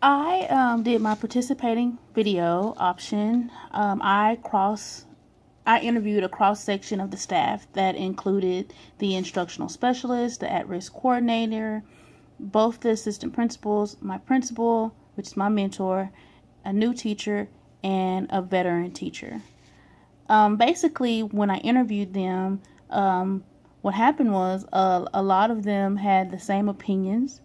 I did my participating video option. I interviewed a cross section of the staff that included the instructional specialist, the at-risk coordinator, both the assistant principals, my principal, which is my mentor, a new teacher, and a veteran teacher. Basically, when I interviewed them, what happened was a lot of them had the same opinions.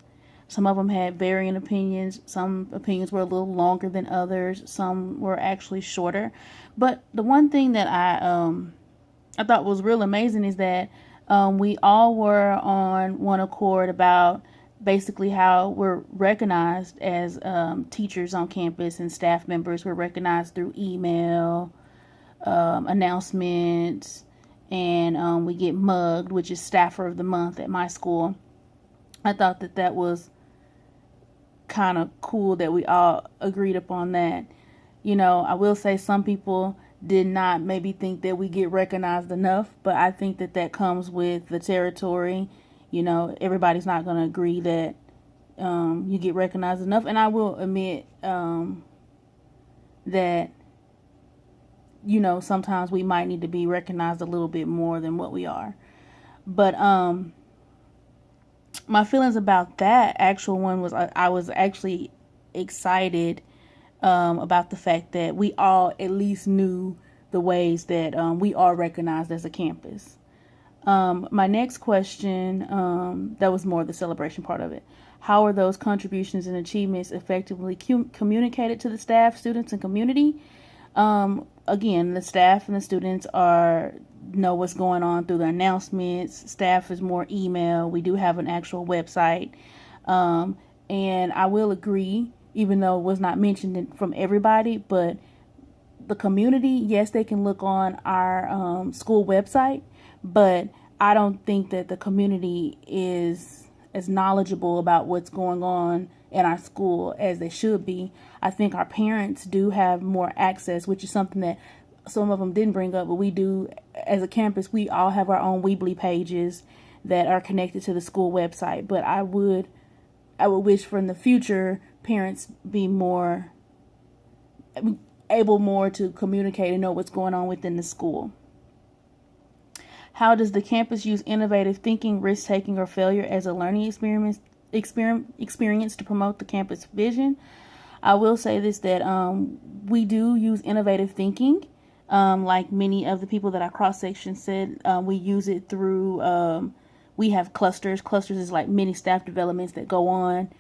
Some of them had varying opinions. Some opinions were a little longer than others. Some were actually shorter. But the one thing that I thought was real amazing is that we all were on one accord about basically how we're recognized as teachers on campus, and staff members were recognized through email, announcements, and we get mugged, which is Staffer of the Month at my school. I thought that was kind of cool that we all agreed upon that. I will say some people did not maybe think that we get recognized enough, but I think that comes with the territory. Everybody's not going to agree that you get recognized enough. And I will admit that, sometimes we might need to be recognized a little bit more than what we are. But my feelings about that actual one was I was actually excited about the fact that we all at least knew the ways that we are recognized as a campus. My next question, that was more the celebration part of it. How are those contributions and achievements effectively communicated to the staff, students, and community? Again, the staff and the students know what's going on through the announcements. Staff is more email. We do have an actual website. And I will agree, even though it was not mentioned from everybody, but the community, yes, they can look on our school website, but I don't think that the community is as knowledgeable about what's going on in our school as they should be. I think our parents do have more access, which is something that some of them didn't bring up, but we do as a campus. We all have our own Weebly pages that are connected to the school website, but I would wish for in the future parents be able more to communicate and know what's going on within the school. How does the campus use innovative thinking, risk-taking, or failure as a learning experience to promote the campus vision? I will say this, that we do use innovative thinking. Like many of the people that our cross-section said, we use it through, we have clusters. Clusters is like mini staff developments that go on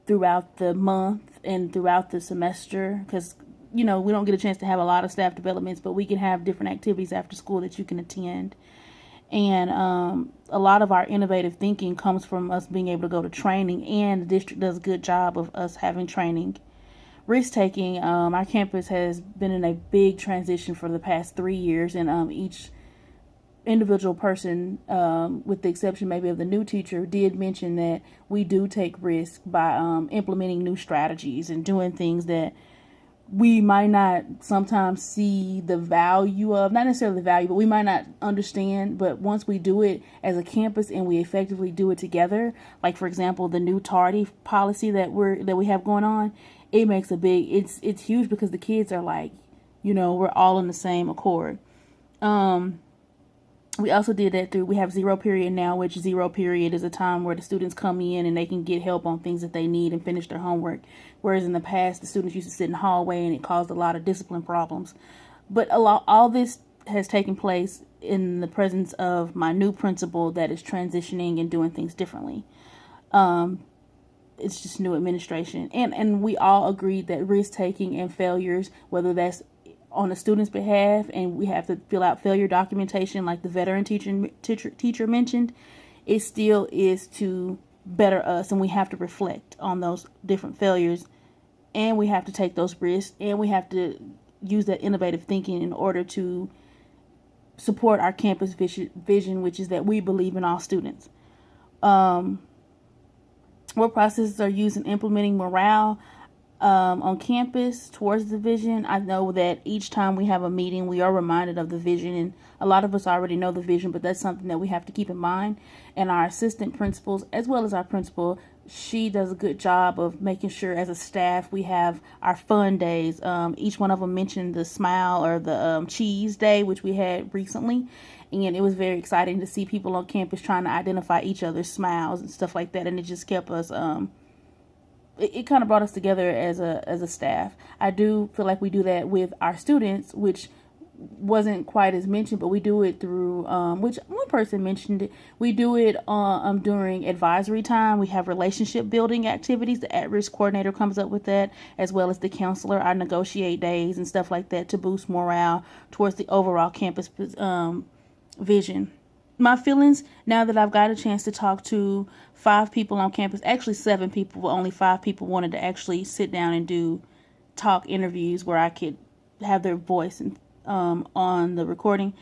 throughout the month and throughout the semester, because we don't get a chance to have a lot of staff developments, but we can have different activities after school that you can attend. And a lot of our innovative thinking comes from us being able to go to training, and the district does a good job of us having training. Risk-taking, our campus has been in a big transition for the past 3 years, and each individual person, with the exception maybe of the new teacher, did mention that we do take risk by implementing new strategies and doing things that we might not sometimes see the value of, not necessarily the value, but we might not understand. But once we do it as a campus and we effectively do it together, like for example, the new tardy policy that we have going on, it makes it's huge, because the kids are like, we're all in the same accord. We also did that we have zero period now, which zero period is a time where the students come in and they can get help on things that they need and finish their homework. Whereas in the past, the students used to sit in the hallway and it caused a lot of discipline problems. But all this has taken place in the presence of my new principal that is transitioning and doing things differently. It's just new administration. And we all agreed that risk taking and failures, whether that's on the student's behalf and we have to fill out failure documentation like the veteran teacher mentioned, it still is to better us, and we have to reflect on those different failures, and we have to take those risks, and we have to use that innovative thinking in order to support our campus vision, which is that we believe in all students. What processes are used in implementing morale? on campus towards the vision. I know that each time we have a meeting, we are reminded of the vision, and a lot of us already know the vision, but that's something that we have to keep in mind. And our assistant principals, as well as our principal, she does a good job of making sure as a staff we have our fun days. Each one of them mentioned the smile or the cheese day, which we had recently. And it was very exciting to see people on campus trying to identify each other's smiles and stuff like that. And it just kept us, it kind of brought us together as a staff. I do feel like we do that with our students, which wasn't quite as mentioned, but we do it through, which one person mentioned it. We do it during advisory time. We have relationship building activities. The at-risk coordinator comes up with that, as well as the counselor. Our negotiate days and stuff like that to boost morale towards the overall campus vision. My feelings now that I've got a chance to talk to 5 people on campus, actually 7 people, but only 5 people wanted to actually sit down and do talk interviews where I could have their voice and on the recording.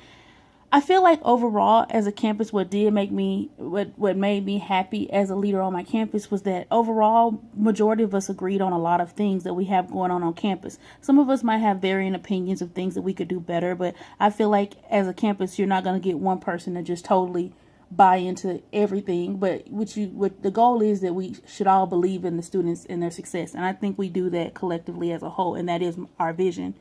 I feel like overall as a campus, what made me happy as a leader on my campus was that overall majority of us agreed on a lot of things that we have going on campus. Some of us might have varying opinions of things that we could do better, but I feel like as a campus, you're not going to get one person to just totally buy into everything, but what the goal is that we should all believe in the students and their success. And I think we do that collectively as a whole, and that is our vision.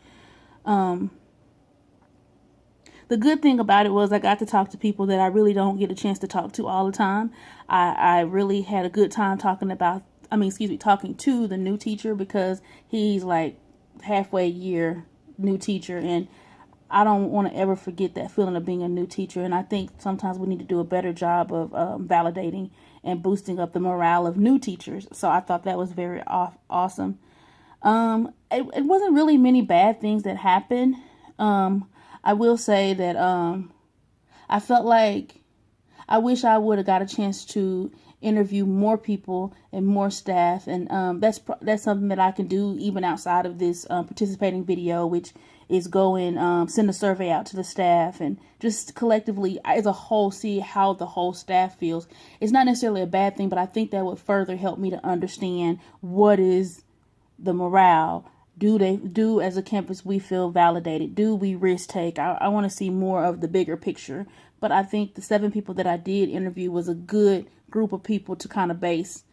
The good thing about it was I got to talk to people that I really don't get a chance to talk to all the time. I really had a good time talking to the new teacher, because he's like halfway year new teacher, and I don't want to ever forget that feeling of being a new teacher. And I think sometimes we need to do a better job of validating and boosting up the morale of new teachers. So I thought that was very awesome. It wasn't really many bad things that happened. I will say that I felt like I wish I would have got a chance to interview more people and more staff, and that's something that I can do even outside of this participating video, which is send a survey out to the staff and just collectively as a whole see how the whole staff feels. It's not necessarily a bad thing, but I think that would further help me to understand what is the morale. Do as a campus we feel validated? Do we risk take? I want to see more of the bigger picture. But I think the 7 people that I did interview was a good group of people to kind of base.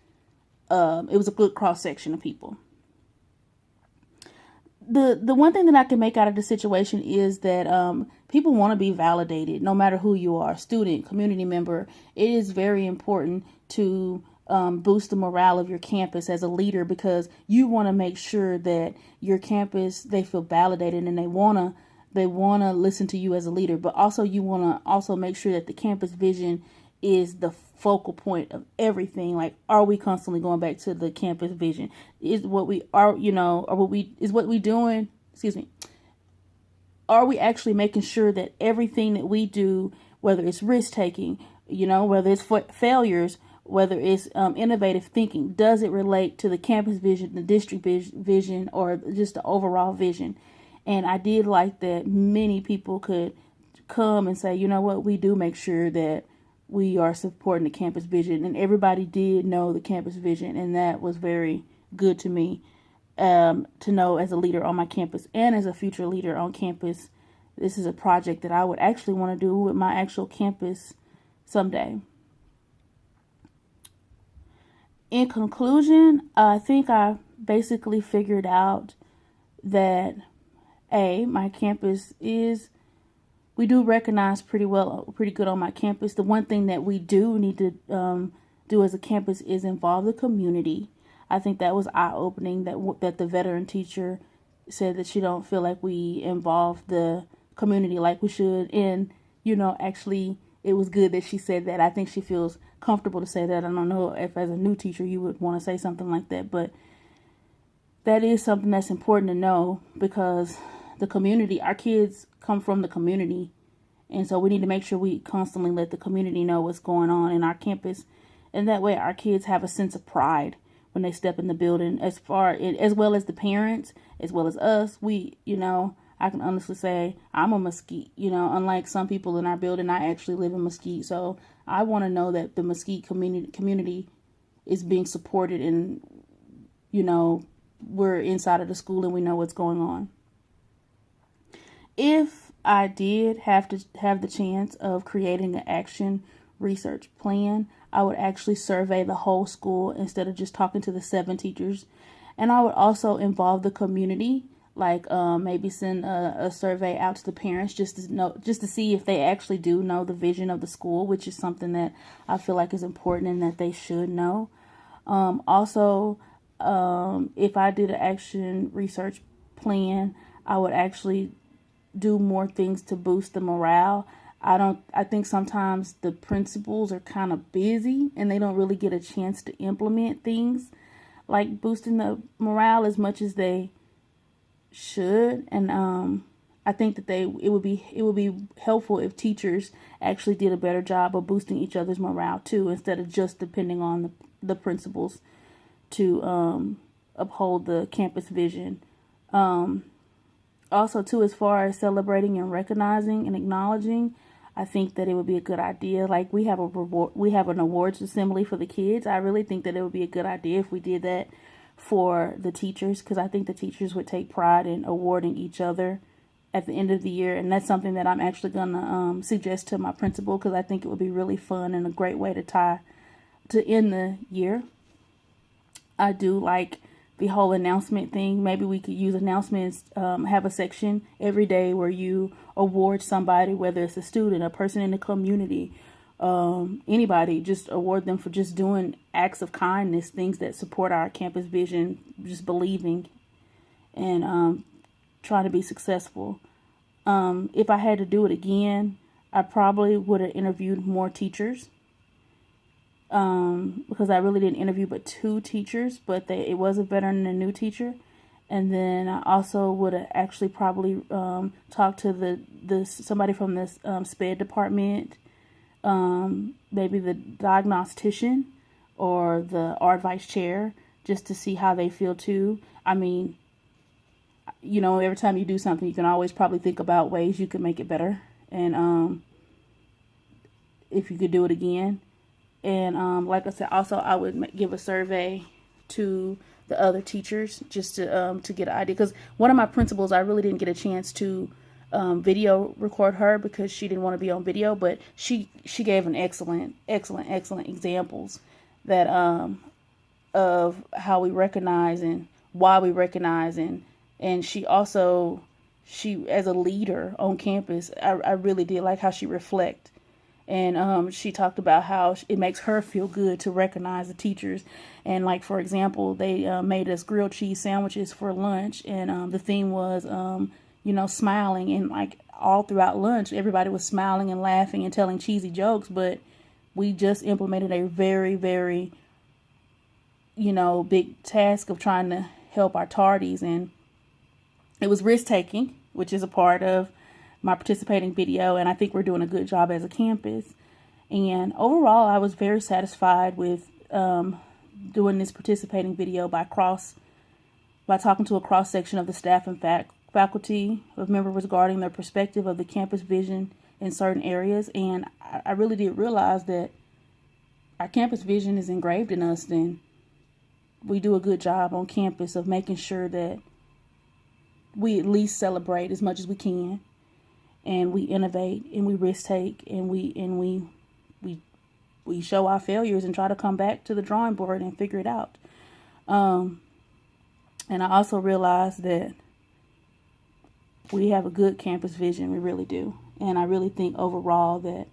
It was a good cross section of people. The one thing that I can make out of the situation is that people want to be validated, no matter who you are, student, community member. It is very important to boost the morale of your campus as a leader, because you want to make sure that your campus, they feel validated and they want to listen to you as a leader, but also you want to also make sure that the campus vision is the focal point of everything. Like, are we constantly going back to the campus vision? Is what we are, is what we doing, are we actually making sure that everything that we do, whether it's risk taking, whether it's failures, whether it's innovative thinking, does it relate to the campus vision, the district vision, or just the overall vision? And I did like that many people could come and say, you know what, we do make sure that we are supporting the campus vision. And everybody did know the campus vision, and that was very good to me to know as a leader on my campus and as a future leader on campus. This is a project that I would actually want to do with my actual campus someday. In conclusion, I think I basically figured out that my campus we do recognize pretty good on my campus. The one thing that we do need to do as a campus is involve the community. I think that was eye-opening that the veteran teacher said that she don't feel like we involve the community like we should. And, actually it was good that she said that. I think she feels comfortable to say that. I don't know if as a new teacher you would want to say something like that, but that is something that's important to know, because the community, our kids come from the community, and so we need to make sure we constantly let the community know what's going on in our campus, and that way our kids have a sense of pride when they step in the building, as well as the parents, as well as us. I can honestly say I'm a Mesquite. Unlike some people in our building, I actually live in Mesquite. So I want to know that the Mesquite community is being supported and, we're inside of the school and we know what's going on. If I did have to have the chance of creating an action research plan, I would actually survey the whole school instead of just talking to the 7 teachers. And I would also involve the community, like maybe send a survey out to the parents just to see if they actually do know the vision of the school, which is something that I feel like is important and that they should know. Also, if I did an action research plan, I would actually do more things to boost the morale. I think sometimes the principals are kind of busy and they don't really get a chance to implement things like boosting the morale as much as they should. And I think that it would be helpful if teachers actually did a better job of boosting each other's morale too, instead of just depending on the principals to uphold the campus vision. Also too, as far as celebrating and recognizing and acknowledging, I think that it would be a good idea. Like we have an awards assembly for the kids. I really think that it would be a good idea if we did that for the teachers, because I think the teachers would take pride in awarding each other at the end of the year. And that's something that I'm actually going to suggest to my principal, because I think it would be really fun and a great way to end the year. I do like the whole announcement thing. Maybe we could use announcements, have a section every day where you award somebody, whether it's a student, a person in the community, anybody, just award them for just doing acts of kindness, things that support our campus vision, just believing and trying to be successful. If I had to do it again, I probably would have interviewed more teachers. Because I really didn't interview but 2 teachers, but it was a veteran and a new teacher. And then I also would have actually probably talked to somebody from this SPED department, maybe the diagnostician or the art vice chair, just to see how they feel too. I mean, every time you do something, you can always probably think about ways you could make it better, and if you could do it again. And like I said, also I would give a survey to the other teachers just to get an idea. Because one of my principals, I really didn't get a chance to video record her because she didn't want to be on video. But she gave an excellent examples that of how we recognize and why we recognize. And she as a leader on campus, I really did like how she reflect. And she talked about how it makes her feel good to recognize the teachers. And like, for example, they made us grilled cheese sandwiches for lunch. And the theme was, smiling. And like all throughout lunch, everybody was smiling and laughing and telling cheesy jokes. But we just implemented a very, very, big task of trying to help our tardies. And it was risk taking, which is a part of my participating video, and I think we're doing a good job as a campus. And overall, I was very satisfied with doing this participating video by talking to a cross section of the staff and faculty of members regarding their perspective of the campus vision in certain areas. And I really did realize that our campus vision is engraved in us, and we do a good job on campus of making sure that we at least celebrate as much as we can. And we innovate and we risk take and we show our failures and try to come back to the drawing board and figure it out. And I also realized that we have a good campus vision. We really do. And I really think overall that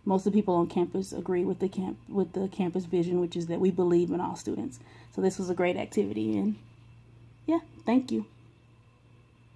most of the people on campus agree with the campus vision, which is that we believe in all students. So this was a great activity, and yeah, thank you.